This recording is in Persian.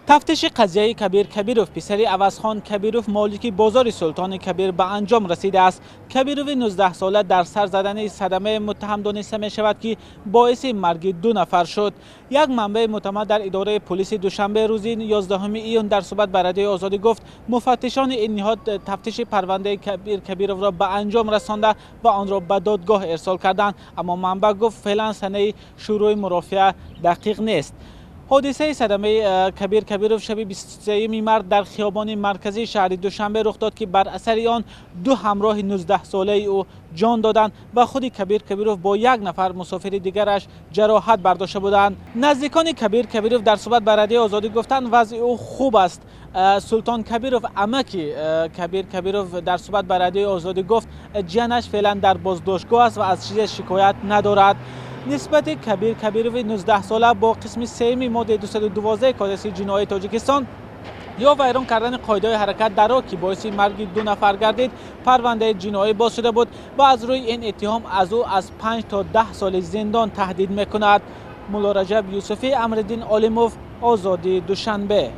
تفتیش قضیه کبیر کبیروف پسر عوضخان کبیروف مالک بازار سلطان کبیر به انجام رسیده است. کبیروف 19 ساله در سر زدن صدمه متهم دانسته می شود که باعث مرگ 2 نفر شد. یک منبع معتمد در اداره پلیس دوشنبه روز 11 ایون در صحبت با رادیو آزادی گفت مفتشان این نهاد تفتیش پرونده کبیر کبیروف را به انجام رسانده و آن را به دادگاه ارسال کردند، اما منبع گفت فعلا سنه شروع مرافعه دقیق نیست. حادثه صدمه کبیر کبیروف شب 23 مارس در خیابان مرکزی شهر دوشنبه رخ داد که بر اثر آن 2 همراه 19 ساله او جان دادند و خود کبیر کبیروف با 1 نفر مسافر دیگرش جراحت برداشته بودند. نزدیکان کبیر کبیروف در صحبت با رادیو آزادی گفتند وضع او خوب است. سلطان کبیروف عمک کبیر کبیروف در صحبت با رادیو آزادی گفت جانش فعلا در بازداشتگاه است و از چیز شکایت ندارد. نسبت کبیر کبیروف 19 ساله با قسم 3 ماده 212 کادر جنایی تاجیکستان یا ویران کردن قاعده حرکت در راه که باعث مرگ 2 نفر گردید پرونده جنایی باز شده بود و از روی این اتهام از او از 5 تا 10 سال زندان تهدید میکند. مولا رجب یوسفی، امرالدین عالموف، آزادی دوشنبه.